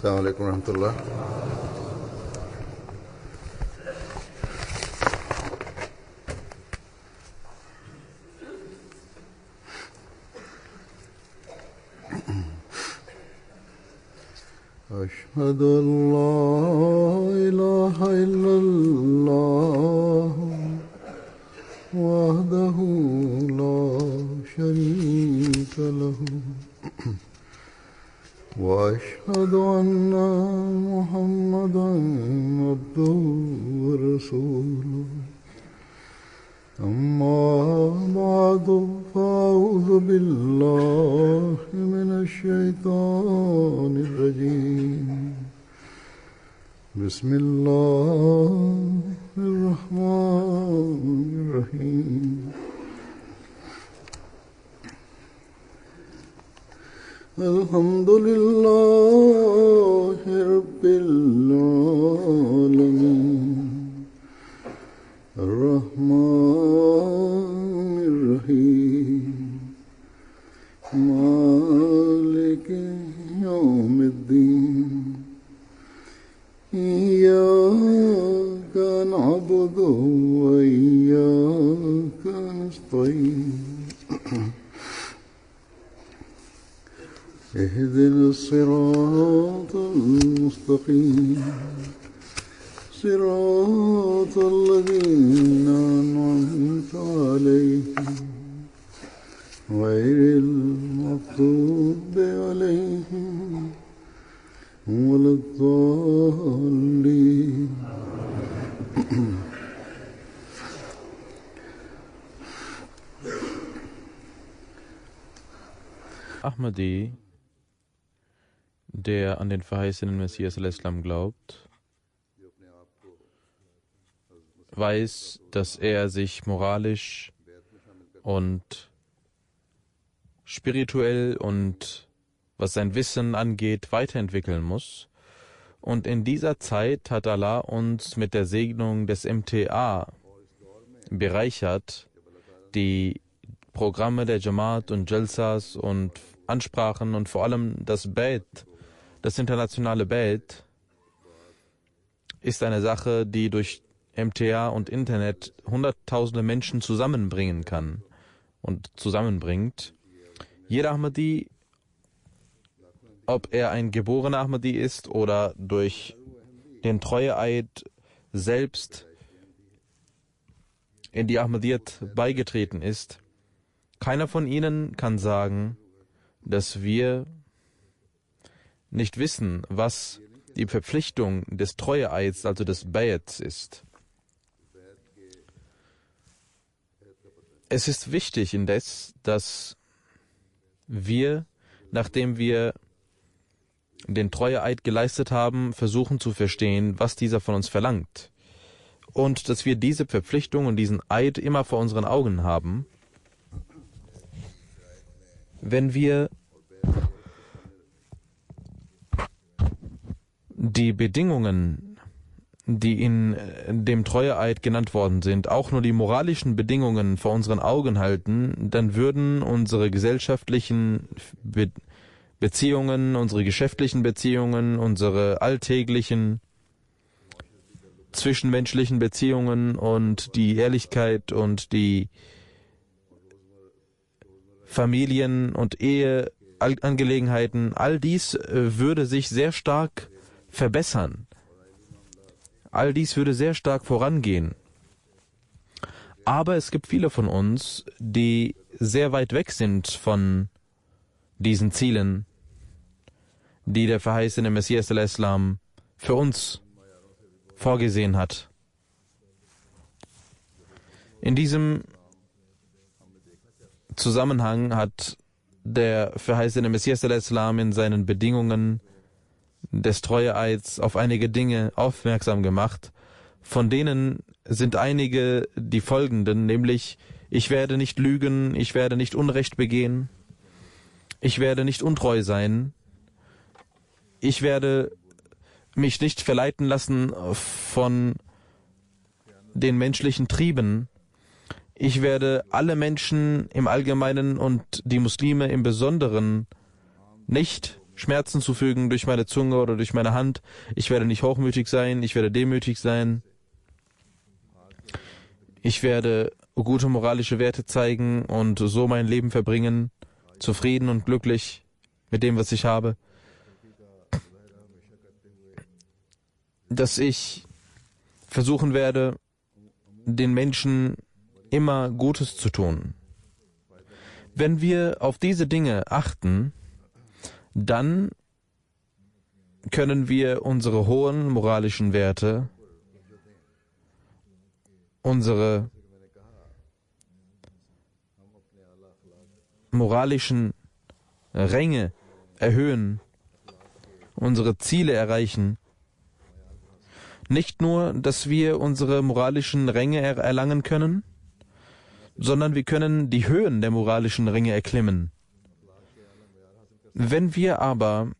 السلام عليكم ورحمة الله. أشهد أن لا إله إلا الله وحده لا شريك له وأشهد أن محمدا عبده ورسوله أما بعد فأعوذ بالله من الشيطان الرجيم بسم الله الرحمن الرحيم الحمد لله رب العالمين الرحمن الرحيم مالك يوم الدين إياك نعبد وإياك نستعين اهدنا الصراط المستقيم صراط الذين أنعمت عليهم غير المغضوب عليهم ولا الضالين. Ahmadi, der an den verheißenen Messias al-Islam glaubt, weiß, dass er sich moralisch und spirituell und was sein Wissen angeht, weiterentwickeln muss. Und in dieser Zeit hat Allah uns mit der Segnung des MTA bereichert, die Programme der Jamaat und Jalsas und Ansprachen und vor allem das Bait, das internationale Bait, ist eine Sache, die durch MTA und Internet hunderttausende Menschen zusammenbringen kann und zusammenbringt. Jeder Ahmadi, ob er ein geborener Ahmadi ist oder durch den Treueeid selbst in die Ahmadiyyat beigetreten ist, keiner von ihnen kann sagen, dass wir nicht wissen, was die Verpflichtung des Treueeids, also des Bayats, ist. Es ist wichtig indes, dass wir, nachdem wir den Treueeid geleistet haben, versuchen zu verstehen, was dieser von uns verlangt. Und dass wir diese Verpflichtung und diesen Eid immer vor unseren Augen haben. Wenn wir die Bedingungen, die in dem Treueeid genannt worden sind, auch nur die moralischen Bedingungen vor unseren Augen halten, dann würden unsere gesellschaftlichen Beziehungen, unsere geschäftlichen Beziehungen, unsere alltäglichen zwischenmenschlichen Beziehungen und die Ehrlichkeit und die Familien- und Eheangelegenheiten, all dies würde sich sehr stark verbessern. All dies würde sehr stark vorangehen. Aber es gibt viele von uns, die sehr weit weg sind von diesen Zielen, die der verheißene Messias al-Islam für uns vorgesehen hat. In diesem Zusammenhang hat der verheißene Messias al-Islam in seinen Bedingungen des Treueeids auf einige Dinge aufmerksam gemacht. Von denen sind einige die folgenden, nämlich: Ich werde nicht lügen, ich werde nicht Unrecht begehen, ich werde nicht untreu sein, ich werde mich nicht verleiten lassen von den menschlichen Trieben, ich werde alle Menschen im Allgemeinen und die Muslime im Besonderen nicht Schmerzen zufügen durch meine Zunge oder durch meine Hand. Ich werde nicht hochmütig sein, ich werde demütig sein. Ich werde gute moralische Werte zeigen und so mein Leben verbringen, zufrieden und glücklich mit dem, was ich habe. Dass ich versuchen werde, den Menschen immer Gutes zu tun. Wenn wir auf diese Dinge achten, dann können wir unsere hohen moralischen Werte, unsere moralischen Ränge erhöhen, unsere Ziele erreichen. Nicht nur, dass wir unsere moralischen Ränge erlangen können, sondern wir können die Höhen der moralischen Ränge erklimmen. Wenn wir aber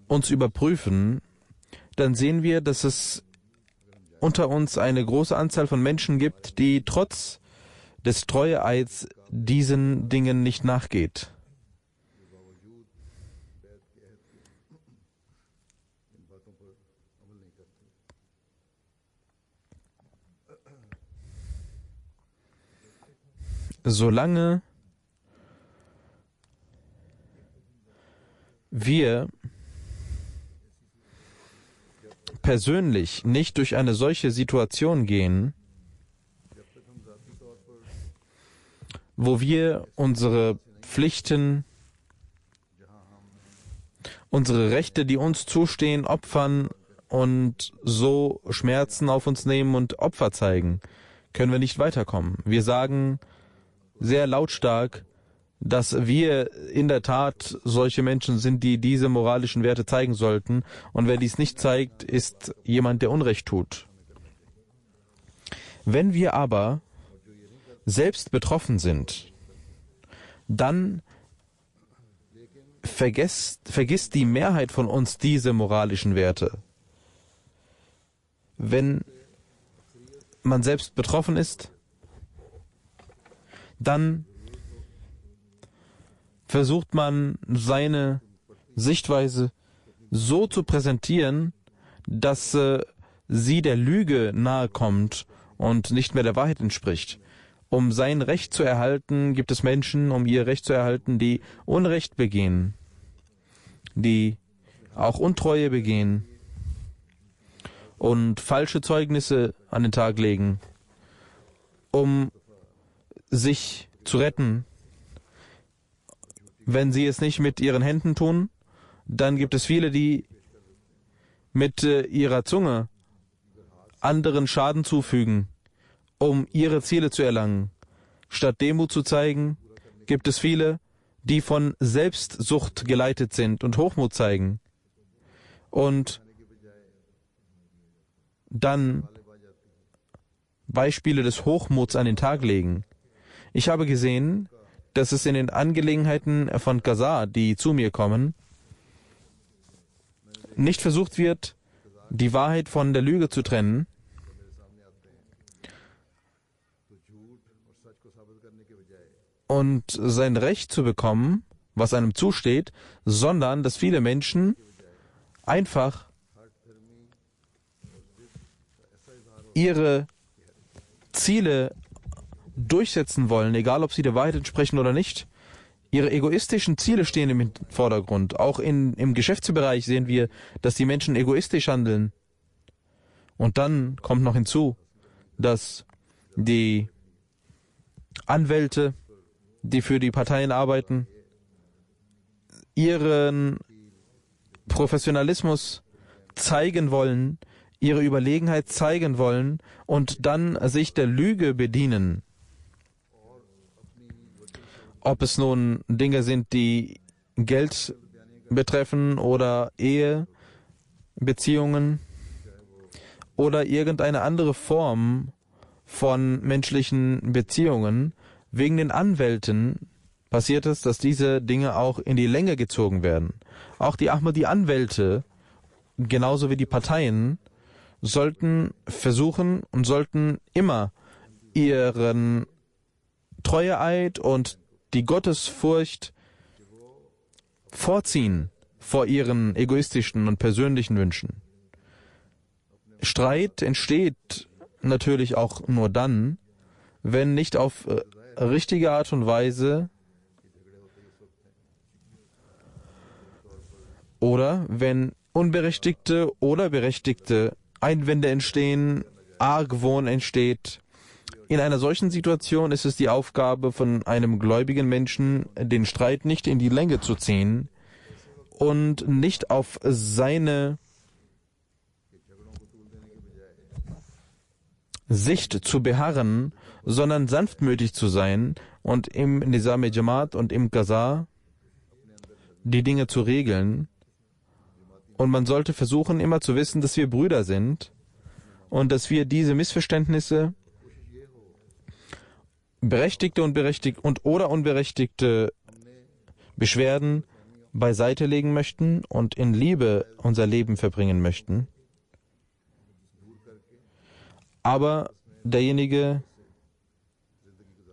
uns überprüfen, dann sehen wir, dass es unter uns eine große Anzahl von Menschen gibt, die trotz des Treueeids diesen Dingen nicht nachgeht. Solange wir persönlich nicht durch eine solche Situation gehen, wo wir unsere Pflichten, unsere Rechte, die uns zustehen, opfern und so Schmerzen auf uns nehmen und Opfer zeigen, können wir nicht weiterkommen. Wir sagen sehr lautstark, dass wir in der Tat solche Menschen sind, die diese moralischen Werte zeigen sollten. Und wer dies nicht zeigt, ist jemand, der Unrecht tut. Wenn wir aber selbst betroffen sind, dann vergisst die Mehrheit von uns diese moralischen Werte. Wenn man selbst betroffen ist, dann versucht man, seine Sichtweise so zu präsentieren, dass sie der Lüge nahe kommt und nicht mehr der Wahrheit entspricht. Um sein Recht zu erhalten, gibt es Menschen, um ihr Recht zu erhalten, die Unrecht begehen, die auch Untreue begehen und falsche Zeugnisse an den Tag legen, um sich zu retten. Wenn sie es nicht mit ihren Händen tun, dann gibt es viele, die mit ihrer Zunge anderen Schaden zufügen, um ihre Ziele zu erlangen. Statt Demut zu zeigen, gibt es viele, die von Selbstsucht geleitet sind und Hochmut zeigen und dann Beispiele des Hochmuts an den Tag legen. Ich habe gesehen, dass es in den Angelegenheiten von Qaza, die zu mir kommen, nicht versucht wird, die Wahrheit von der Lüge zu trennen, und sein Recht zu bekommen, was einem zusteht, sondern dass viele Menschen einfach ihre Ziele durchsetzen wollen, egal ob sie der Wahrheit entsprechen oder nicht. Ihre egoistischen Ziele stehen im Vordergrund. Auch im Geschäftsbereich sehen wir, dass die Menschen egoistisch handeln. Und dann kommt noch hinzu, dass die Anwälte, die für die Parteien arbeiten, ihren Professionalismus zeigen wollen, ihre Überlegenheit zeigen wollen und dann sich der Lüge bedienen. Ob es nun Dinge sind, die Geld betreffen oder Ehebeziehungen oder irgendeine andere Form von menschlichen Beziehungen. Wegen den Anwälten passiert es, dass diese Dinge auch in die Länge gezogen werden. Auch die Ahmadi-Anwälte, genauso wie die Parteien, sollten versuchen und sollten immer ihren Treueeid und die Gottesfurcht vorziehen vor ihren egoistischen und persönlichen Wünschen. Streit entsteht natürlich auch nur dann, wenn nicht auf richtige Art und Weise oder wenn unberechtigte oder berechtigte Einwände entstehen, Argwohn entsteht. In einer solchen Situation ist es die Aufgabe von einem gläubigen Menschen, den Streit nicht in die Länge zu ziehen und nicht auf seine Sicht zu beharren, sondern sanftmütig zu sein und im Nizam-e-Jamaat und im Qaza die Dinge zu regeln. Und man sollte versuchen, immer zu wissen, dass wir Brüder sind und dass wir diese Missverständnisse, berechtigte und oder unberechtigte Beschwerden beiseite legen möchten und in Liebe unser Leben verbringen möchten. Aber derjenige,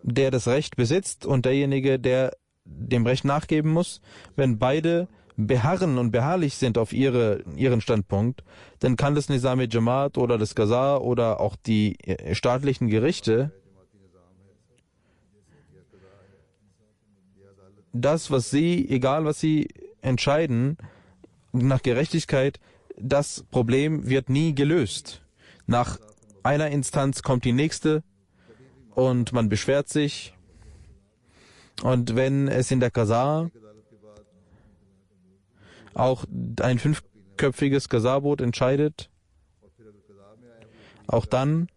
der das Recht besitzt und derjenige, der dem Recht nachgeben muss, wenn beide beharren und beharrlich sind auf ihren Standpunkt, dann kann das Nizam-e-Jamaat oder das Qaza oder auch die staatlichen Gerichte das, was sie, egal was sie entscheiden, nach Gerechtigkeit, das Problem wird nie gelöst. Nach einer Instanz kommt die nächste und man beschwert sich. Und wenn es in der Qaza auch ein 5-köpfiges Qaza-Boot entscheidet, auch dann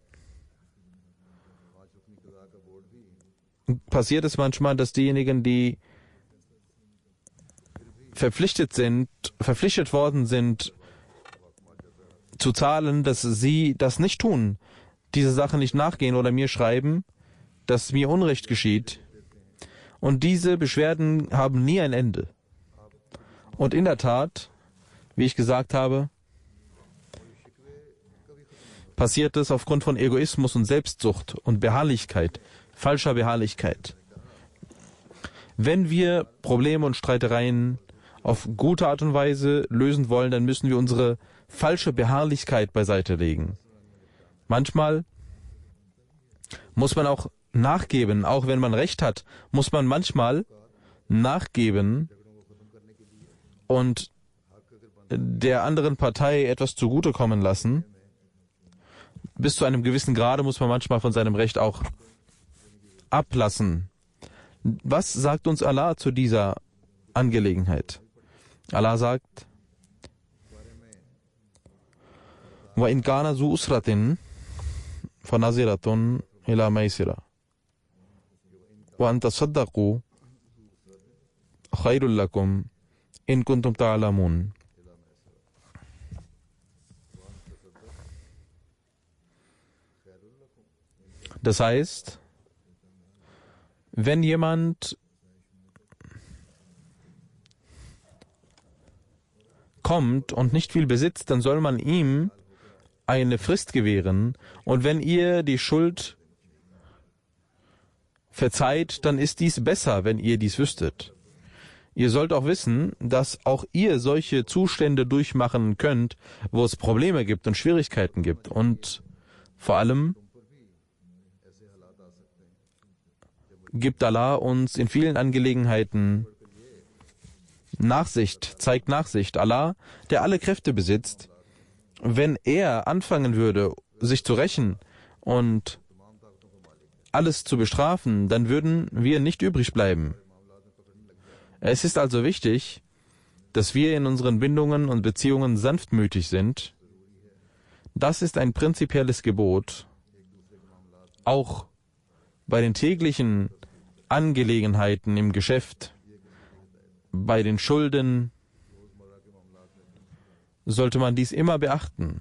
passiert es manchmal, dass diejenigen, die verpflichtet worden sind, zu zahlen, dass sie das nicht tun, diese Sache nicht nachgehen oder mir schreiben, dass mir Unrecht geschieht. Und diese Beschwerden haben nie ein Ende. Und in der Tat, wie ich gesagt habe, passiert es aufgrund von Egoismus und Selbstsucht und Beharrlichkeit, falscher Beharrlichkeit. Wenn wir Probleme und Streitereien auf gute Art und Weise lösen wollen, dann müssen wir unsere falsche Beharrlichkeit beiseite legen. Manchmal muss man auch nachgeben, auch wenn man Recht hat, muss man manchmal nachgeben und der anderen Partei etwas zugutekommen lassen. Bis zu einem gewissen Grade muss man manchmal von seinem Recht auch ablassen. Was sagt uns Allah zu dieser Angelegenheit? Allah sagt, wa in kana zu usratin fanaziratun ila maisira wa an tasaddaqu khairul lakum in kuntum ta'lamun. Das heißt, wenn jemand kommt und nicht viel besitzt, dann soll man ihm eine Frist gewähren. Und wenn ihr die Schuld verzeiht, dann ist dies besser, wenn ihr dies wüsstet. Ihr sollt auch wissen, dass auch ihr solche Zustände durchmachen könnt, wo es Probleme gibt und Schwierigkeiten gibt. Und vor allem gibt Allah uns in vielen Angelegenheiten Nachsicht, zeigt Nachsicht. Allah, der alle Kräfte besitzt, wenn er anfangen würde, sich zu rächen und alles zu bestrafen, dann würden wir nicht übrig bleiben. Es ist also wichtig, dass wir in unseren Bindungen und Beziehungen sanftmütig sind. Das ist ein prinzipielles Gebot, auch bei den täglichen Angelegenheiten im Geschäft, bei den Schulden, sollte man dies immer beachten.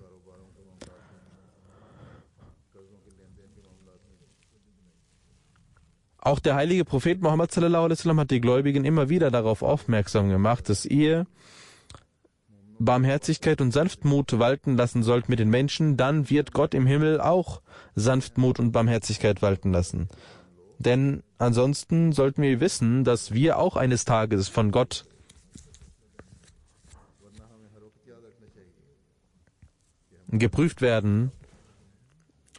Auch der heilige Prophet Muhammad sallallahu alaihi wasallam hat die Gläubigen immer wieder darauf aufmerksam gemacht, dass ihr Barmherzigkeit und Sanftmut walten lassen sollt mit den Menschen, dann wird Gott im Himmel auch Sanftmut und Barmherzigkeit walten lassen. Denn ansonsten sollten wir wissen, dass wir auch eines Tages von Gott geprüft werden.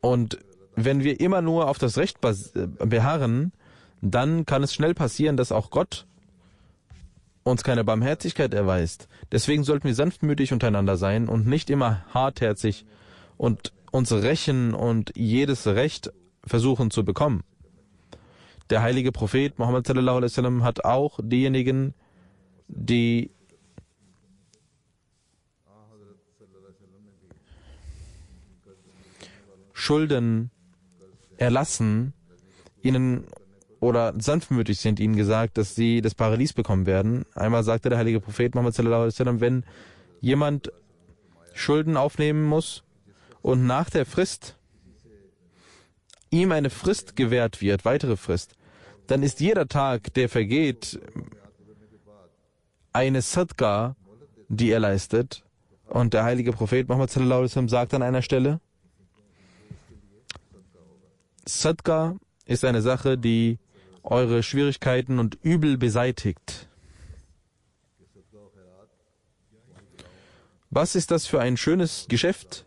Und wenn wir immer nur auf das Recht beharren, dann kann es schnell passieren, dass auch Gott uns keine Barmherzigkeit erweist. Deswegen sollten wir sanftmütig untereinander sein und nicht immer hartherzig und uns rächen und jedes Recht versuchen zu bekommen. Der heilige Prophet Muhammad sallallahu alaihi wasallam hat auch diejenigen, die Schulden erlassen, ihnen oder sanftmütig sind, ihnen gesagt, dass sie das Paradies bekommen werden. Einmal sagte der heilige Prophet Muhammad sallallahu alaihi wasallam, wenn jemand Schulden aufnehmen muss und nach der Frist ihm eine Frist gewährt wird, weitere Frist, dann ist jeder Tag, der vergeht, eine Sadqa, die er leistet. Und der heilige Prophet Muhammad sallallahu alaihi wasallam sagt an einer Stelle, Sadqa ist eine Sache, die eure Schwierigkeiten und Übel beseitigt. Was ist das für ein schönes Geschäft?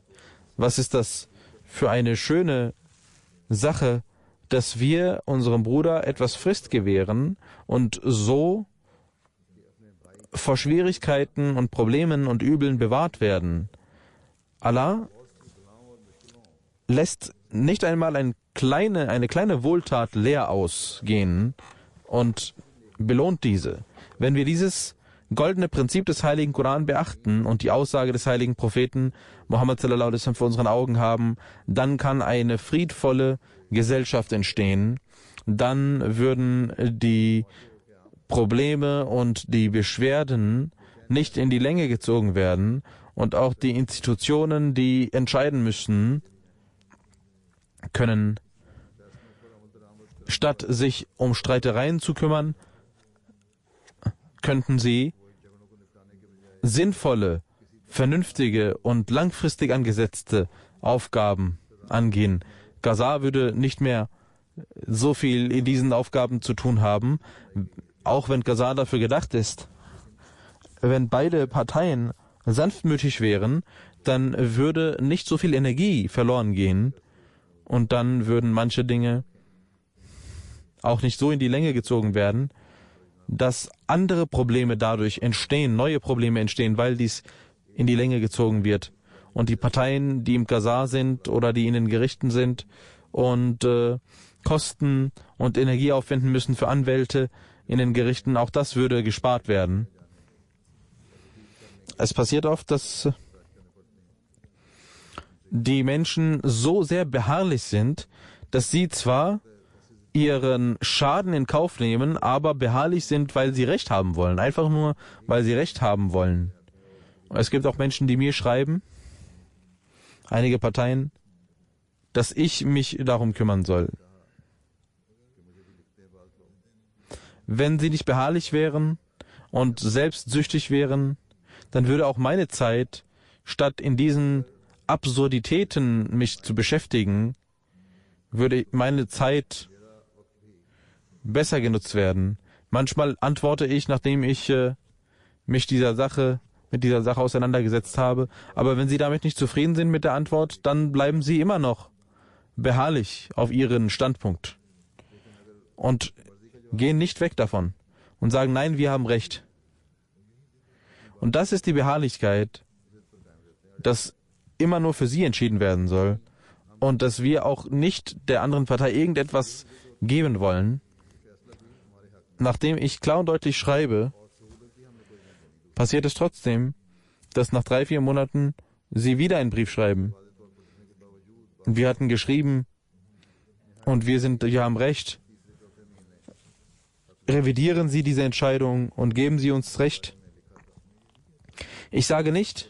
Was ist das für eine schöne Sache, dass wir unserem Bruder etwas Frist gewähren und so vor Schwierigkeiten und Problemen und Übeln bewahrt werden. Allah lässt nicht einmal eine kleine Wohltat leer ausgehen und belohnt diese. Wenn wir dieses goldene Prinzip des heiligen Koran beachten und die Aussage des heiligen Propheten Muhammad sallallahu alaihi wasallam vor unseren Augen haben, dann kann eine friedvolle Gesellschaft entstehen. Dann würden die Probleme und die Beschwerden nicht in die Länge gezogen werden und auch die Institutionen, die entscheiden müssen, können, statt sich um Streitereien zu kümmern, könnten sie sinnvolle, vernünftige und langfristig angesetzte Aufgaben angehen. Gaza würde nicht mehr so viel in diesen Aufgaben zu tun haben, auch wenn Gaza dafür gedacht ist. Wenn beide Parteien sanftmütig wären, dann würde nicht so viel Energie verloren gehen und dann würden manche Dinge auch nicht so in die Länge gezogen werden, dass andere Probleme dadurch entstehen, neue Probleme entstehen, weil dies in die Länge gezogen wird. Und die Parteien, die im Gaza sind oder die in den Gerichten sind und Kosten und Energie aufwenden müssen für Anwälte in den Gerichten, auch das würde gespart werden. Es passiert oft, dass die Menschen so sehr beharrlich sind, dass sie zwar ihren Schaden in Kauf nehmen, aber beharrlich sind, weil sie Recht haben wollen. Einfach nur, weil sie Recht haben wollen. Es gibt auch Menschen, die mir schreiben, einige Parteien, dass ich mich darum kümmern soll. Wenn sie nicht beharrlich wären und selbstsüchtig wären, dann würde auch meine Zeit, statt in diesen Absurditäten mich zu beschäftigen, würde meine Zeit besser genutzt werden. Manchmal antworte ich, nachdem ich mich mit dieser Sache auseinandergesetzt habe. Aber wenn Sie damit nicht zufrieden sind mit der Antwort, dann bleiben Sie immer noch beharrlich auf Ihren Standpunkt und gehen nicht weg davon und sagen, nein, wir haben Recht. Und das ist die Beharrlichkeit, dass immer nur für Sie entschieden werden soll und dass wir auch nicht der anderen Partei irgendetwas geben wollen. Nachdem ich klar und deutlich schreibe, passiert es trotzdem, dass nach 3-4 Monaten Sie wieder einen Brief schreiben. Und wir hatten geschrieben und wir haben Recht. Revidieren Sie diese Entscheidung und geben Sie uns Recht. Ich sage nicht,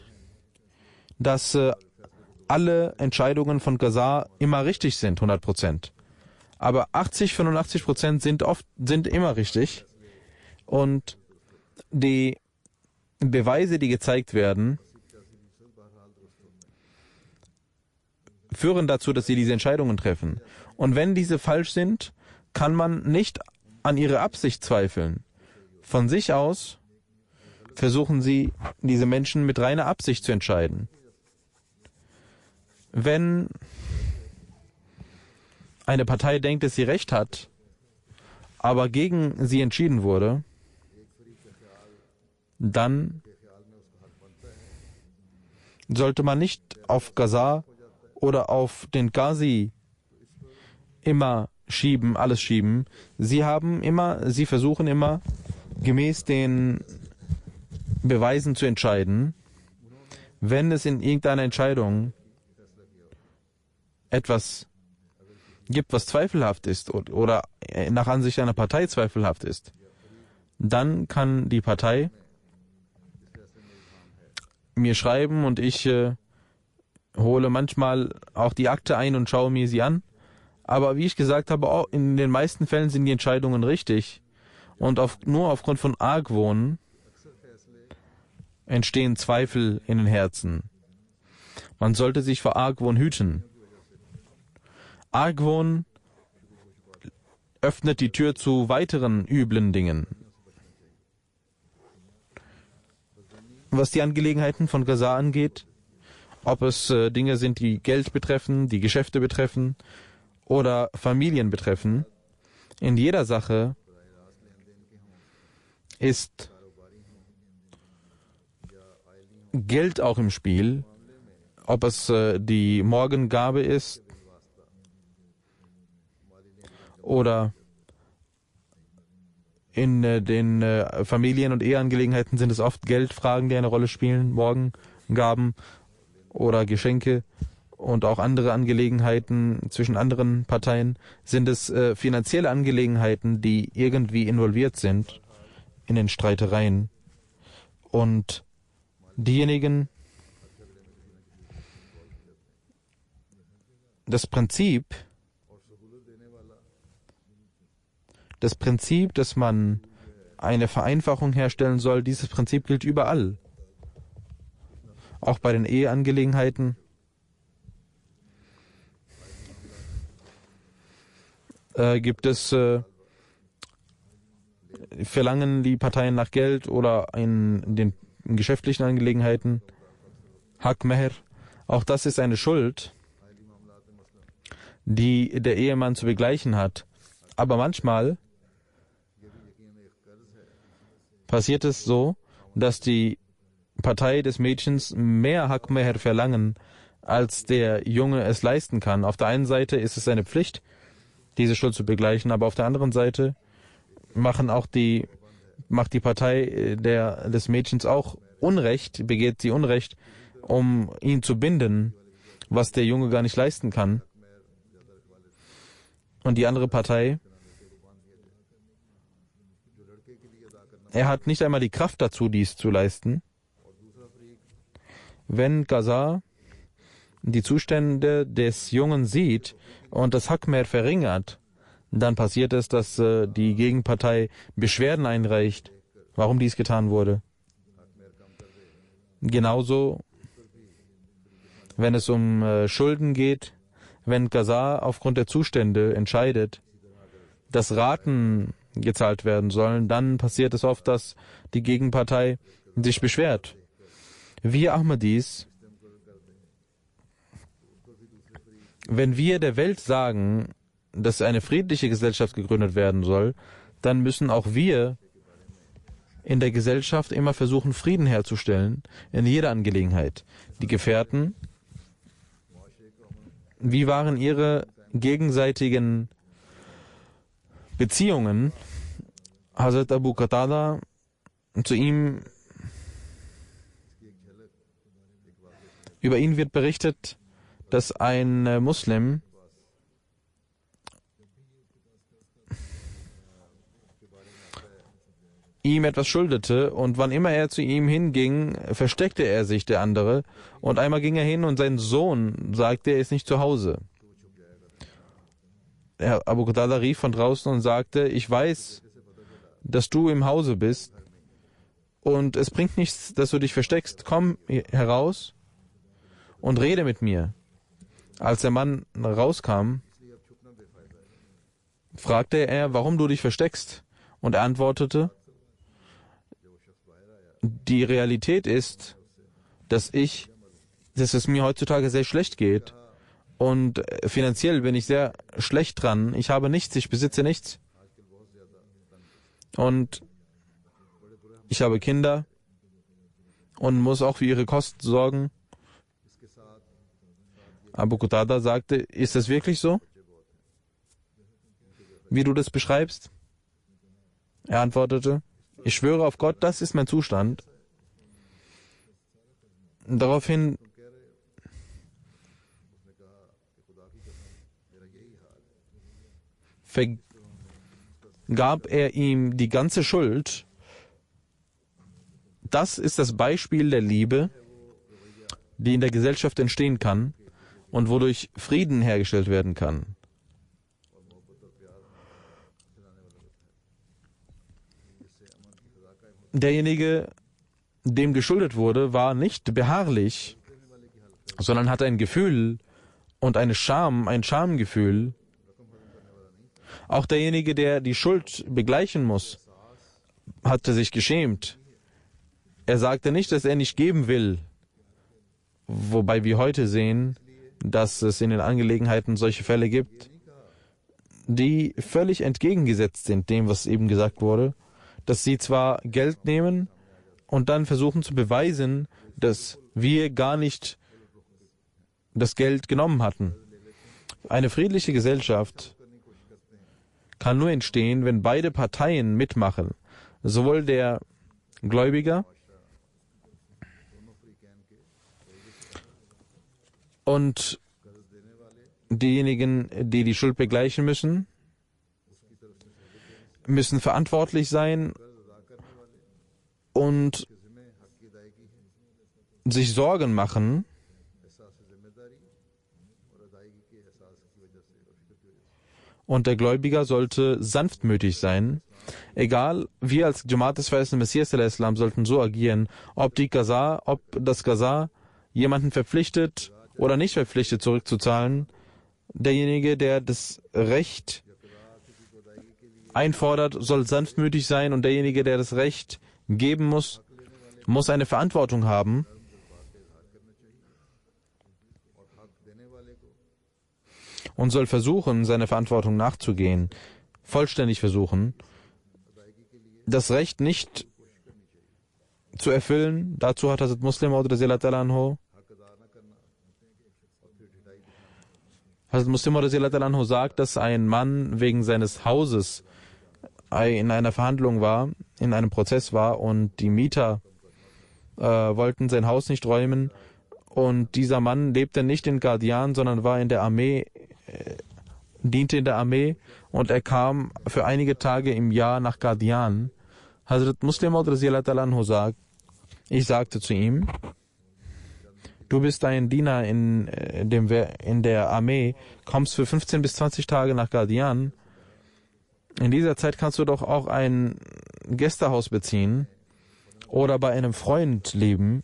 dass alle Entscheidungen von Gaza immer richtig sind, 100%. Aber 85% sind immer richtig. Und die Beweise, die gezeigt werden, führen dazu, dass sie diese Entscheidungen treffen. Und wenn diese falsch sind, kann man nicht an ihre Absicht zweifeln. Von sich aus versuchen sie, diese Menschen mit reiner Absicht zu entscheiden. Wenn eine Partei denkt, dass sie Recht hat, aber gegen sie entschieden wurde, dann sollte man nicht auf Gaza oder auf den Ghazi immer schieben, alles schieben. Sie versuchen immer, gemäß den Beweisen zu entscheiden. Wenn es in irgendeiner Entscheidung etwas gibt, was zweifelhaft ist oder nach Ansicht einer Partei zweifelhaft ist, dann kann die Partei mir schreiben und ich hole manchmal auch die Akte ein und schaue mir sie an. Aber wie ich gesagt habe, auch in den meisten Fällen sind die Entscheidungen richtig. Und nur aufgrund von Argwohn entstehen Zweifel in den Herzen. Man sollte sich vor Argwohn hüten. Argwohn öffnet die Tür zu weiteren üblen Dingen. Was die Angelegenheiten von Gaza angeht, ob es Dinge sind, die Geld betreffen, die Geschäfte betreffen oder Familien betreffen, in jeder Sache ist Geld auch im Spiel, ob es die Morgengabe ist oder in den Familien- und Eheangelegenheiten sind es oft Geldfragen, die eine Rolle spielen, Morgengaben oder Geschenke und auch andere Angelegenheiten zwischen anderen Parteien. Sind es finanzielle Angelegenheiten, die irgendwie involviert sind in den Streitereien. Und diejenigen, das Prinzip, dass man eine Vereinfachung herstellen soll, dieses Prinzip gilt überall. Auch bei den Eheangelegenheiten. Gibt es verlangen die Parteien nach Geld oder in den geschäftlichen Angelegenheiten Haq Meher. Auch das ist eine Schuld, die der Ehemann zu begleichen hat. Aber manchmal passiert es so, dass die Partei des Mädchens mehr Haq Meher verlangen, als der Junge es leisten kann. Auf der einen Seite ist es eine Pflicht, diese Schuld zu begleichen, aber auf der anderen Seite macht die Partei des Mädchens auch Unrecht, begeht sie Unrecht, um ihn zu binden, was der Junge gar nicht leisten kann. Und die andere Partei, er hat nicht einmal die Kraft dazu, dies zu leisten. Wenn Gaza die Zustände des Jungen sieht und das Haq Meher verringert, dann passiert es, dass die Gegenpartei Beschwerden einreicht, warum dies getan wurde. Genauso, wenn es um Schulden geht, wenn Gaza aufgrund der Zustände entscheidet, dass Raten gezahlt werden sollen, dann passiert es oft, dass die Gegenpartei sich beschwert. Wir Ahmadis, wenn wir der Welt sagen, dass eine friedliche Gesellschaft gegründet werden soll, dann müssen auch wir in der Gesellschaft immer versuchen, Frieden herzustellen, in jeder Angelegenheit. Die Gefährten, wie waren ihre gegenseitigen Beziehungen? Hazrat Abu Qatada, über ihn wird berichtet, dass ein Muslim ihm etwas schuldete und wann immer er zu ihm hinging, versteckte er sich, der andere, und einmal ging er hin und sein Sohn sagte, er ist nicht zu Hause. Abu Qatada rief von draußen und sagte, ich weiß, dass du im Hause bist und es bringt nichts, dass du dich versteckst, komm heraus und rede mit mir. Als der Mann rauskam, fragte er, warum du dich versteckst, und er antwortete, die Realität ist, dass es mir heutzutage sehr schlecht geht. Und finanziell bin ich sehr schlecht dran. Ich habe nichts, ich besitze nichts. Und ich habe Kinder und muss auch für ihre Kosten sorgen. Abu Qatada sagte, ist das wirklich so, wie du das beschreibst? Er antwortete, ich schwöre auf Gott, das ist mein Zustand. Daraufhin vergab er ihm die ganze Schuld. Das ist das Beispiel der Liebe, die in der Gesellschaft entstehen kann und wodurch Frieden hergestellt werden kann. Derjenige, dem geschuldet wurde, war nicht beharrlich, sondern hatte ein Gefühl und ein Schamgefühl. Auch derjenige, der die Schuld begleichen muss, hatte sich geschämt. Er sagte nicht, dass er nicht geben will, wobei wir heute sehen, dass es in den Angelegenheiten solche Fälle gibt, die völlig entgegengesetzt sind dem, was eben gesagt wurde, dass sie zwar Geld nehmen und dann versuchen zu beweisen, dass wir gar nicht das Geld genommen hatten. Eine friedliche Gesellschaft kann nur entstehen, wenn beide Parteien mitmachen, sowohl der Gläubiger und diejenigen, die die Schuld begleichen müssen verantwortlich sein und sich Sorgen machen, und der Gläubiger sollte sanftmütig sein. Egal, wir als Jamaat des Verheißenen Messias al-Islam sollten so agieren, ob das Qaza jemanden verpflichtet oder nicht verpflichtet zurückzuzahlen. Derjenige, der das Recht einfordert, soll sanftmütig sein, und derjenige, der das Recht geben muss, muss eine Verantwortung haben. Und soll versuchen, seiner Verantwortung nachzugehen, vollständig versuchen, das Recht nicht zu erfüllen. Dazu hat Hazrat Muslim Maud sagt, dass ein Mann wegen seines Hauses in einer Verhandlung war, in einem Prozess war, und die Mieter wollten sein Haus nicht räumen, und dieser Mann lebte nicht in Qadian, sondern war in der Armee, diente in der Armee, und er kam für einige Tage im Jahr nach Qadian. Hazrat Muslim Maud sagt, ich sagte zu ihm, du bist ein Diener in der Armee, kommst für 15 bis 20 Tage nach Qadian. In dieser Zeit kannst du doch auch ein Gästehaus beziehen oder bei einem Freund leben.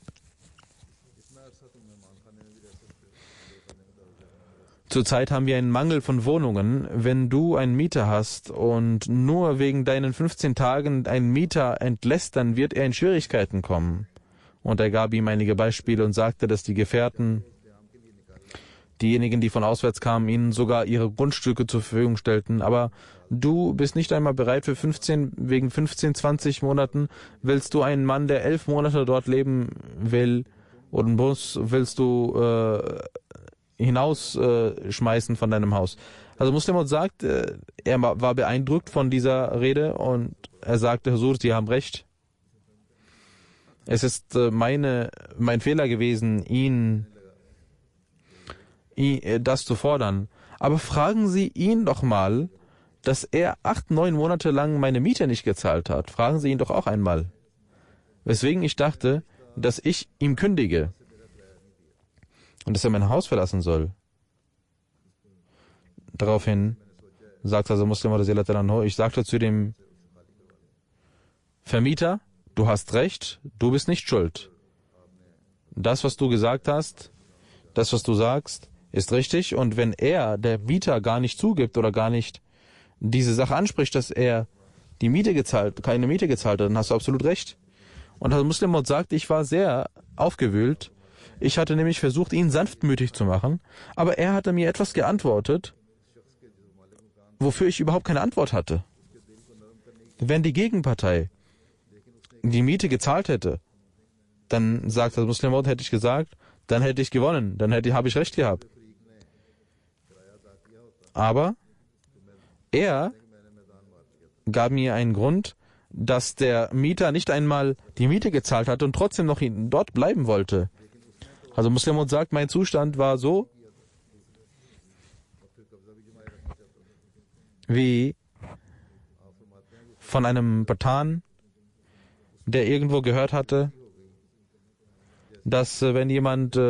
Zurzeit haben wir einen Mangel von Wohnungen. Wenn du einen Mieter hast und nur wegen deinen 15 Tagen einen Mieter entlässt, dann wird er in Schwierigkeiten kommen. Und er gab ihm einige Beispiele und sagte, dass die Gefährten, diejenigen, die von auswärts kamen, ihnen sogar ihre Grundstücke zur Verfügung stellten. Aber du bist nicht einmal bereit wegen 15, 20 Monaten, willst du einen Mann, der 11 Monate dort leben will und willst du hinausschmeißen von deinem Haus. Also Muslim sagt, er war beeindruckt von dieser Rede und er sagte, Huzur, Sie haben recht. Es ist mein Fehler gewesen, das zu fordern. Aber fragen Sie ihn doch mal, dass er 8, 9 Monate lang meine Miete nicht gezahlt hat. Fragen Sie ihn doch auch einmal. Weswegen ich dachte, dass ich ihm kündige und dass er mein Haus verlassen soll. Daraufhin sagte also Muslim, ich sagte zu dem Vermieter, du hast recht, du bist nicht schuld. Das, was du gesagt hast, das, was du sagst, ist richtig. Und wenn der Mieter, gar nicht zugibt oder gar nicht diese Sache anspricht, dass er keine Miete gezahlt hat, dann hast du absolut recht. Und Hazrat Muslim Maud sagt, ich war sehr aufgewühlt. Ich hatte nämlich versucht, ihn sanftmütig zu machen, aber er hatte mir etwas geantwortet, wofür ich überhaupt keine Antwort hatte. Wenn die Gegenpartei die Miete gezahlt hätte, dann sagt Hazrat Muslim Maud, hätte ich gesagt, dann hätte ich gewonnen, dann habe ich recht gehabt. Aber er gab mir einen Grund, dass der Mieter nicht einmal die Miete gezahlt hatte und trotzdem noch dort bleiben wollte. Also Muslim Maud sagt, mein Zustand war so, wie von einem Patan, der irgendwo gehört hatte, dass wenn jemand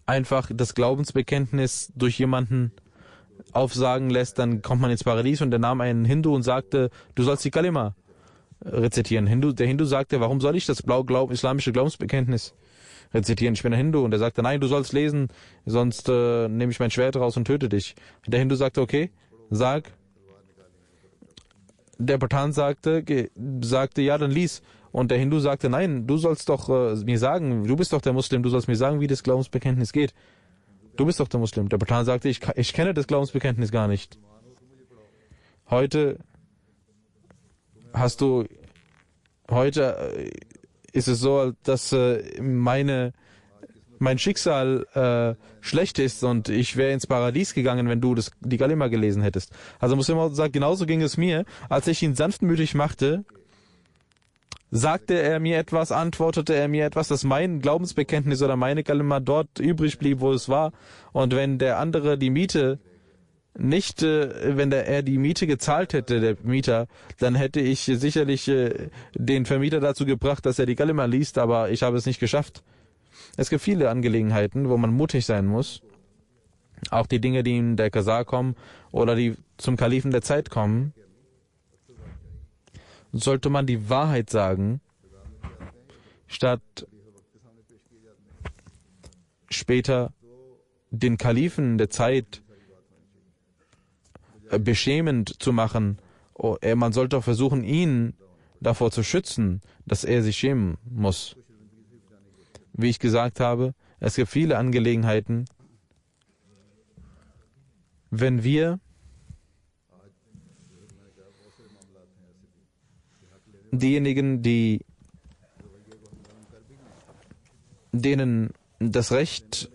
einfach das Glaubensbekenntnis durch jemanden aufsagen lässt, dann kommt man ins Paradies, und er nahm einen Hindu und sagte, du sollst die Kalima rezitieren. Der Hindu sagte, warum soll ich das islamische Glaubensbekenntnis rezitieren? Ich bin ein Hindu. Und er sagte, nein, du sollst lesen, sonst nehme ich mein Schwert raus und töte dich. Der Hindu sagte, okay, sag. Der Patan sagte, ja, dann lies. Und der Hindu sagte, nein, du sollst doch mir sagen, du bist doch der Muslim, du sollst mir sagen, wie das Glaubensbekenntnis geht. Du bist doch der Muslim. Der Patan sagte, ich kenne das Glaubensbekenntnis gar nicht. Heute ist es so, dass mein Schicksal schlecht ist und ich wäre ins Paradies gegangen, wenn du die Kalima gelesen hättest. Also Muslim Maud sagt, genauso ging es mir, als ich ihn sanftmütig machte, sagte er mir etwas, antwortete er mir etwas, dass mein Glaubensbekenntnis oder meine Kalima dort übrig blieb, wo es war. Und wenn der andere die Miete nicht, er die Miete gezahlt hätte, der Mieter, dann hätte ich sicherlich den Vermieter dazu gebracht, dass er die Kalima liest, aber ich habe es nicht geschafft. Es gibt viele Angelegenheiten, wo man mutig sein muss. Auch die Dinge, die in der Qasa kommen oder die zum Kalifen der Zeit kommen. Sollte man die Wahrheit sagen, statt später den Kalifen der Zeit beschämend zu machen. Man sollte auch versuchen, ihn davor zu schützen, dass er sich schämen muss. Wie ich gesagt habe, es gibt viele Angelegenheiten, wenn wir diejenigen, denen das Recht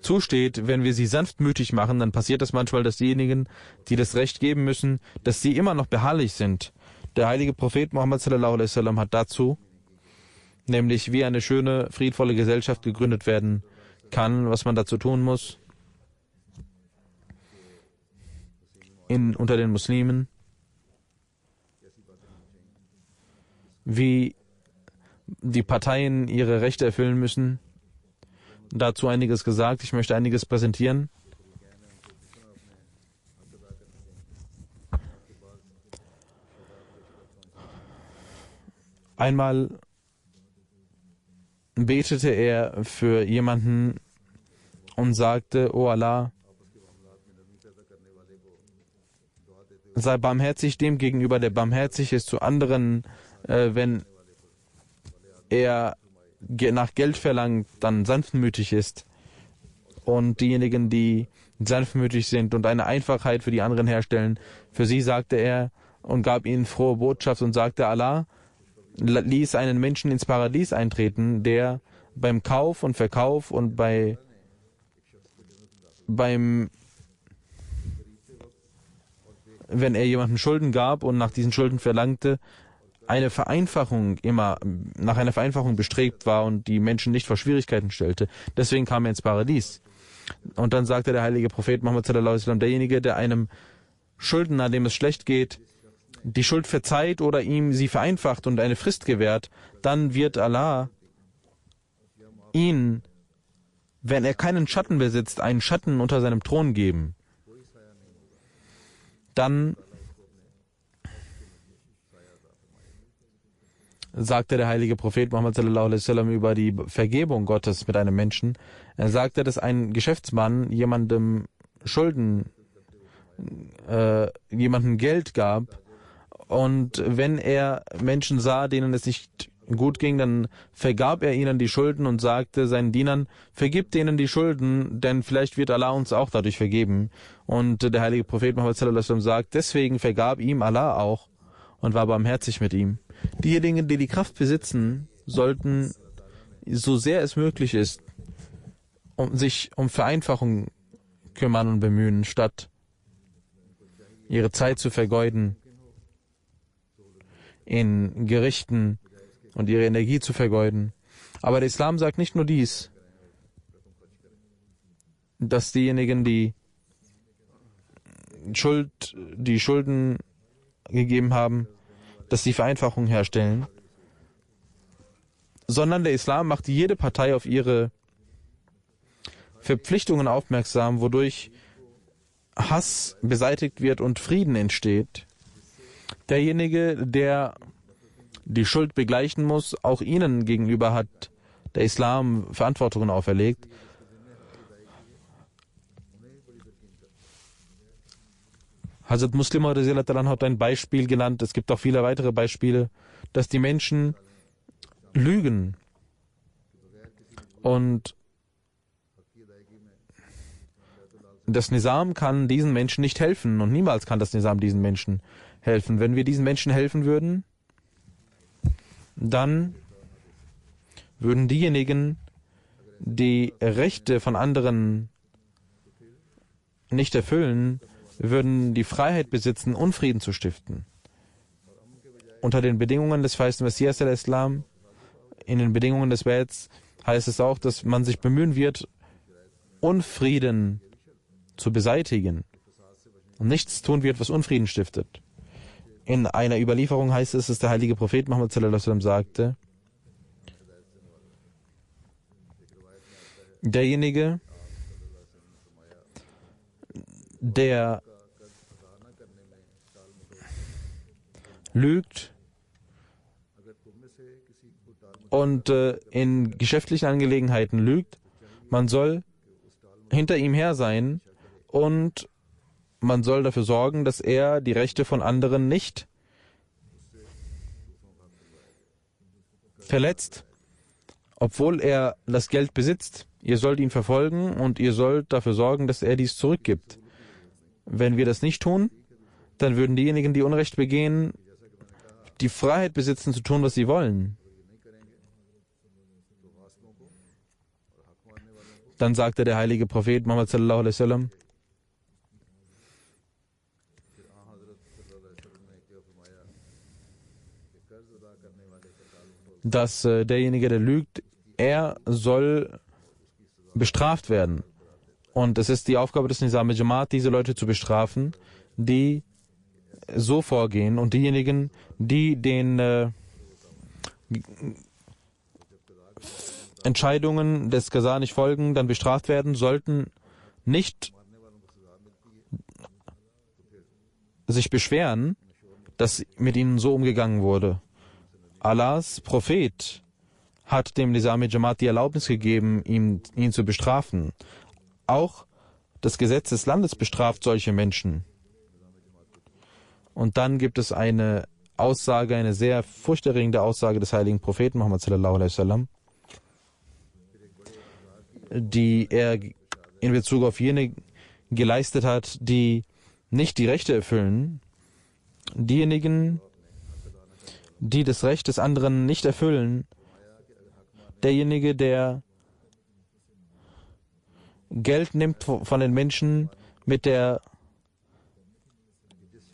zusteht, wenn wir sie sanftmütig machen, dann passiert es manchmal, dass diejenigen, die das Recht geben müssen, dass sie immer noch beharrlich sind. Der heilige Prophet Muhammad sallallahu alaihi wasallam hat dazu, nämlich wie eine schöne, friedvolle Gesellschaft gegründet werden kann, was man dazu tun muss, unter den Muslimen, wie die Parteien ihre Rechte erfüllen müssen. Dazu einiges gesagt. Ich möchte einiges präsentieren. Einmal betete er für jemanden und sagte, O Allah, sei barmherzig dem gegenüber, der barmherzig ist zu anderen, wenn er nach Geld verlangt, dann sanftmütig ist. Und diejenigen, die sanftmütig sind und eine Einfachheit für die anderen herstellen, für sie sagte er und gab ihnen frohe Botschaft und sagte, Allah ließ einen Menschen ins Paradies eintreten, der beim Kauf und Verkauf und wenn er jemandem Schulden gab und nach diesen Schulden verlangte, nach einer Vereinfachung bestrebt war und die Menschen nicht vor Schwierigkeiten stellte. Deswegen kam er ins Paradies. Und dann sagte der heilige Prophet Muhammad sallallahu alaihi wasallam, derjenige, der einem Schuldner, dem es schlecht geht, die Schuld verzeiht oder ihm sie vereinfacht und eine Frist gewährt, dann wird Allah ihn, wenn er keinen Schatten besitzt, einen Schatten unter seinem Thron geben. Dann sagte der heilige Prophet Muhammad sallallahu alaihi wasallam über die Vergebung Gottes mit einem Menschen. Er sagte, dass ein Geschäftsmann jemandem Geld gab Und wenn er Menschen sah, denen es nicht gut ging, dann vergab er ihnen die Schulden und sagte seinen Dienern, vergib denen die Schulden, denn vielleicht wird Allah uns auch dadurch vergeben. Und der heilige Prophet Muhammad sallallahu alaihi wasallam sagt, deswegen vergab ihm Allah auch und war barmherzig mit ihm. Diejenigen, die die Kraft besitzen, sollten, so sehr es möglich ist, sich um Vereinfachung kümmern und bemühen, statt ihre Zeit zu vergeuden in Gerichten und ihre Energie zu vergeuden. Aber der Islam sagt nicht nur dies, dass diejenigen, die Schulden gegeben haben, dass sie Vereinfachung herstellen, sondern der Islam macht jede Partei auf ihre Verpflichtungen aufmerksam, wodurch Hass beseitigt wird und Frieden entsteht. Derjenige, der die Schuld begleichen muss, auch ihnen gegenüber hat der Islam Verantwortungen auferlegt. Hazrat Muslim hat ein Beispiel genannt, es gibt auch viele weitere Beispiele, dass die Menschen lügen und das Nizam kann diesen Menschen nicht helfen und niemals kann das Nizam diesen Menschen helfen. Wenn wir diesen Menschen helfen würden, dann würden diejenigen, die Rechte von anderen nicht erfüllen, würden die Freiheit besitzen, Unfrieden zu stiften. Unter den Bedingungen des feisten Messias al-Islam, in den Bedingungen des Bets, heißt es auch, dass man sich bemühen wird, Unfrieden zu beseitigen und nichts tun wird, was Unfrieden stiftet. In einer Überlieferung heißt es, dass der heilige Prophet Muhammad sallallahu alaihi wasallam sagte, derjenige, der lügt und in geschäftlichen Angelegenheiten lügt, man soll hinter ihm her sein und man soll dafür sorgen, dass er die Rechte von anderen nicht verletzt, obwohl er das Geld besitzt. Ihr sollt ihn verfolgen und ihr sollt dafür sorgen, dass er dies zurückgibt. Wenn wir das nicht tun, dann würden diejenigen, die Unrecht begehen, die Freiheit besitzen, zu tun, was sie wollen. Dann sagte der heilige Prophet Muhammad sallallahu alaihi wasallam, dass derjenige, der lügt, er soll bestraft werden. Und es ist die Aufgabe des Nizam Jamaat, diese Leute zu bestrafen, die so vorgehen. Und diejenigen, die den Entscheidungen des Qaza nicht folgen, dann bestraft werden, sollten nicht sich beschweren, dass mit ihnen so umgegangen wurde. Allahs Prophet hat dem Nizam Jamaat die Erlaubnis gegeben, ihn zu bestrafen. Auch das Gesetz des Landes bestraft solche Menschen. Und dann gibt es eine Aussage, eine sehr furchterregende Aussage des heiligen Propheten Muhammad sallallahu alaihi wasallam, die er in Bezug auf jene geleistet hat, die nicht die Rechte erfüllen. Diejenigen, die das Recht des anderen nicht erfüllen, derjenige, der Geld nimmt von den Menschen mit der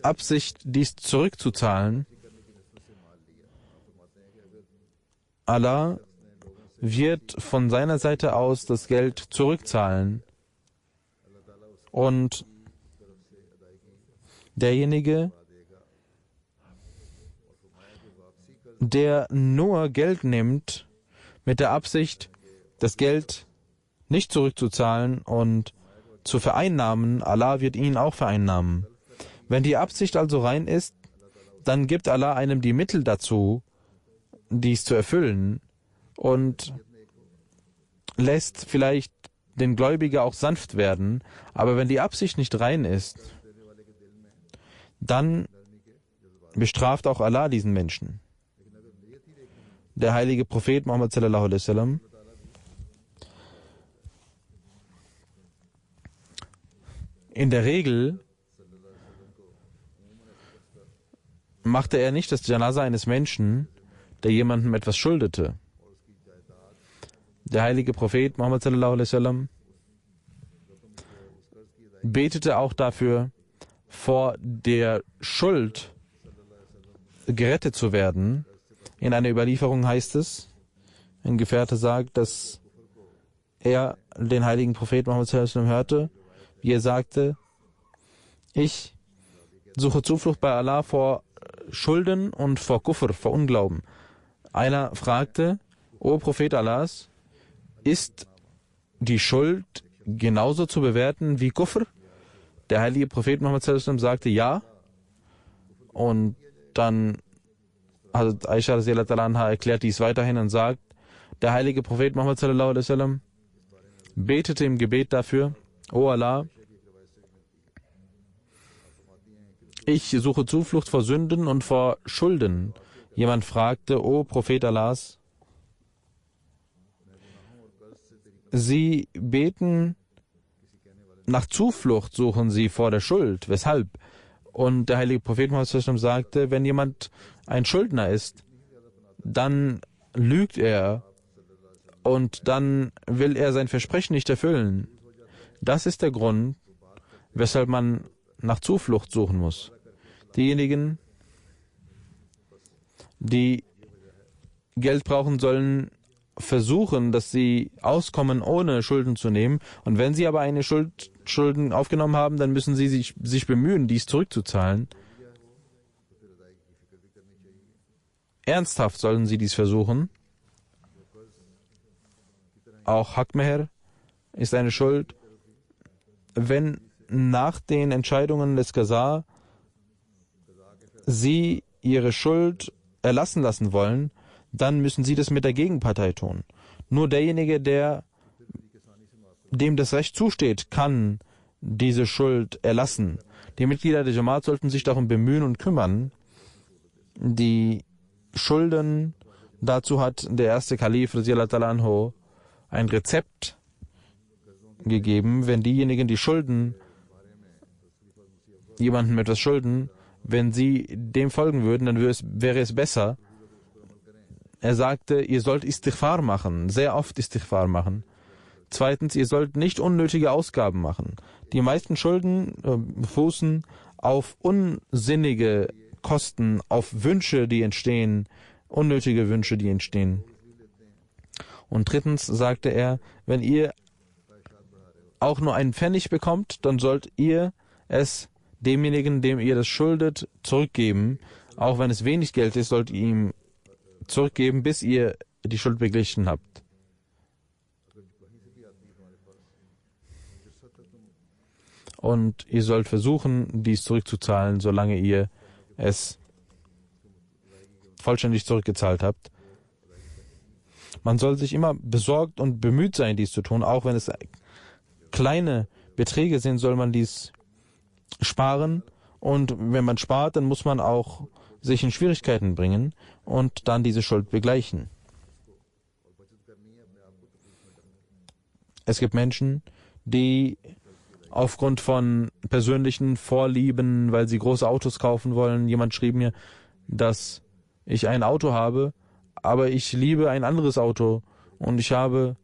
Absicht, dies zurückzuzahlen, Allah wird von seiner Seite aus das Geld zurückzahlen. Und derjenige, der nur Geld nimmt mit der Absicht, das Geld nicht zurückzuzahlen und zu vereinnahmen, Allah wird ihn auch vereinnahmen. Wenn die Absicht also rein ist, dann gibt Allah einem die Mittel dazu, dies zu erfüllen und lässt vielleicht den Gläubiger auch sanft werden. Aber wenn die Absicht nicht rein ist, dann bestraft auch Allah diesen Menschen. Der heilige Prophet Muhammad sallallahu alaihi wasallam in der Regel machte er nicht das Janaza eines Menschen, der jemandem etwas schuldete. Der heilige Prophet Muhammad sallallahu alaihi wasallam betete auch dafür, vor der Schuld gerettet zu werden. In einer Überlieferung heißt es, ein Gefährte sagt, dass er den heiligen Propheten Muhammad sallallahu alaihi wasallam hörte, wie er sagte: Ich suche Zuflucht bei Allah vor Schulden und vor Kufr, vor Unglauben. Einer fragte: O Prophet Allahs, ist die Schuld genauso zu bewerten wie Kufr? Der heilige Prophet Muhammad sallallahu alaihi wasallam sagte ja. Und dann hat Aisha radhiyallahu anha erklärt dies weiterhin und sagt, der heilige Prophet Muhammad sallallahu alaihi wasallam betete im Gebet dafür: O Allah, ich suche Zuflucht vor Sünden und vor Schulden. Jemand fragte: O Prophet Allahs, Sie beten nach Zuflucht, suchen Sie vor der Schuld. Weshalb? Und der heilige Prophet Muhammad sagte, wenn jemand ein Schuldner ist, dann lügt er und dann will er sein Versprechen nicht erfüllen. Das ist der Grund, weshalb man nach Zuflucht suchen muss. Diejenigen, die Geld brauchen, sollen versuchen, dass sie auskommen, ohne Schulden zu nehmen. Und wenn sie aber eine Schulden aufgenommen haben, dann müssen sie sich bemühen, dies zurückzuzahlen. Ernsthaft sollen sie dies versuchen. Auch Hakmeher ist eine Schuld. Wenn nach den Entscheidungen des Qasar sie ihre Schuld erlassen lassen wollen, dann müssen sie das mit der Gegenpartei tun. Nur derjenige, dem das Recht zusteht, kann diese Schuld erlassen. Die Mitglieder der Jamaat sollten sich darum bemühen und kümmern. Die Schulden, dazu hat der erste Kalif radhiyallahu ta'ala anhu ein Rezept gegeben. Wenn diejenigen, die Schulden, jemandem etwas schulden, wenn sie dem folgen würden, dann wäre es besser. Er sagte, ihr sollt Istighfar machen, sehr oft Istighfar machen. Zweitens, ihr sollt nicht unnötige Ausgaben machen. Die meisten Schulden fußen auf unsinnige Kosten, auf Wünsche, die entstehen, unnötige Wünsche, die entstehen. Und drittens sagte er, wenn ihr auch nur einen Pfennig bekommt, dann sollt ihr es demjenigen, dem ihr das schuldet, zurückgeben. Auch wenn es wenig Geld ist, sollt ihr ihm zurückgeben, bis ihr die Schuld beglichen habt. Und ihr sollt versuchen, dies zurückzuzahlen, solange ihr es vollständig zurückgezahlt habt. Man soll sich immer besorgt und bemüht sein, dies zu tun. Auch wenn es kleine Beträge sind, soll man dies sparen. Und wenn man spart, dann muss man auch sich in Schwierigkeiten bringen und dann diese Schuld begleichen. Es gibt Menschen, die aufgrund von persönlichen Vorlieben, weil sie große Autos kaufen wollen, jemand schrieb mir, dass ich ein Auto habe, aber ich liebe ein anderes Auto und ich habe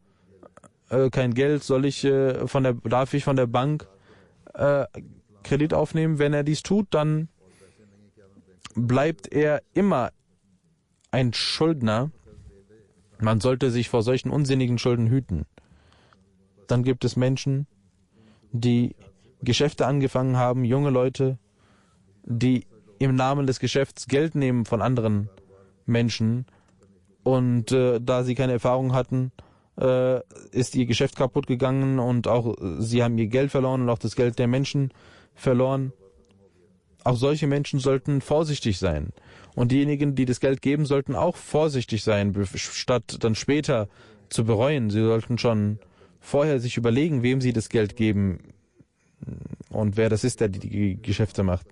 kein Geld, darf ich von der Bank Kredit aufnehmen? Wenn er dies tut, dann bleibt er immer ein Schuldner. Man sollte sich vor solchen unsinnigen Schulden hüten. Dann gibt es Menschen, die Geschäfte angefangen haben, junge Leute, die im Namen des Geschäfts Geld nehmen von anderen Menschen und da sie keine Erfahrung hatten, ist ihr Geschäft kaputt gegangen und auch sie haben ihr Geld verloren und auch das Geld der Menschen verloren. Auch solche Menschen sollten vorsichtig sein. Und diejenigen, die das Geld geben, sollten auch vorsichtig sein, statt dann später zu bereuen. Sie sollten schon vorher sich überlegen, wem sie das Geld geben und wer das ist, der die Geschäfte macht.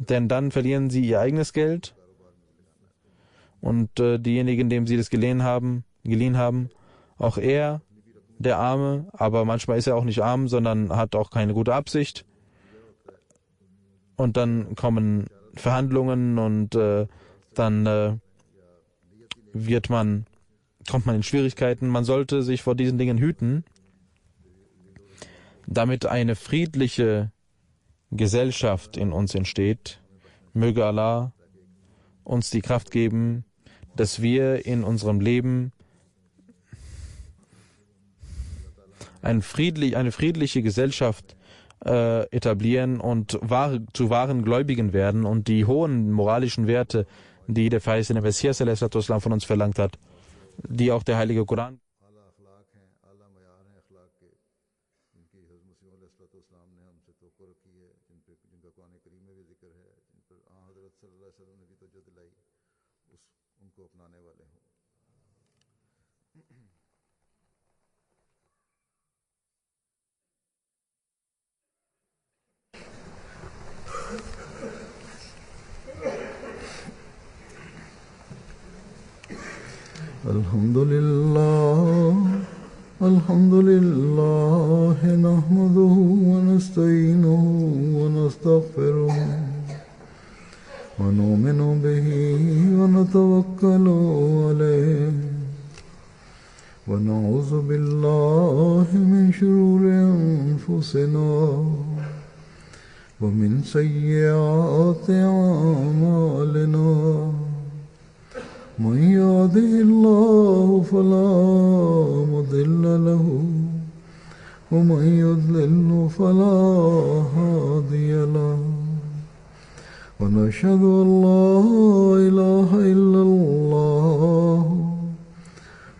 denn dann verlieren sie ihr eigenes Geld und diejenigen, denen sie das geliehen haben, auch er, der Arme, aber manchmal ist er auch nicht arm, sondern hat auch keine gute Absicht. Und dann kommen Verhandlungen und dann kommt man in Schwierigkeiten. Man sollte sich vor diesen Dingen hüten, damit eine friedliche Gesellschaft in uns entsteht. Möge Allah uns die Kraft geben, dass wir in unserem Leben eine friedliche Gesellschaft etablieren und zu wahren Gläubigen werden und die hohen moralischen Werte, die der verheißene Messias von uns verlangt hat, die auch der heilige Koran الحمد لله نحمده ونستعينه ونستغفره ونؤمن به ونتوكل عليه ونعوذ بالله من شرور أنفسنا ومن سيئات أعمالنا من يهده الله فلا مضل له ومن يضلل فلا هادي له ونشهد أن لا إله إلا الله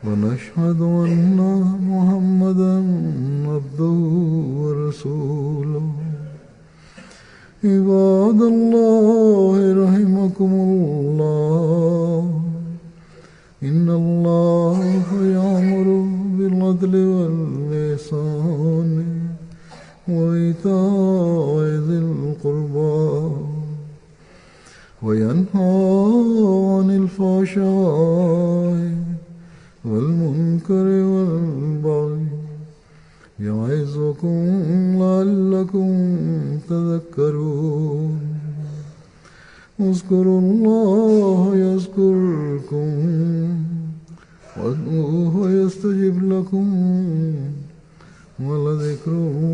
ونشهد أن محمدا عبده ورسوله عباد الله رحمكم الله إن الله يأمر بالعدل والإحسان وإيتاء ذي القربى وينهى عن الفحشاء والمنكر والبغي يعظكم لعلكم تذكرون اذكروا الله يذكركم وادعوه يستجب لكم ولذكر الله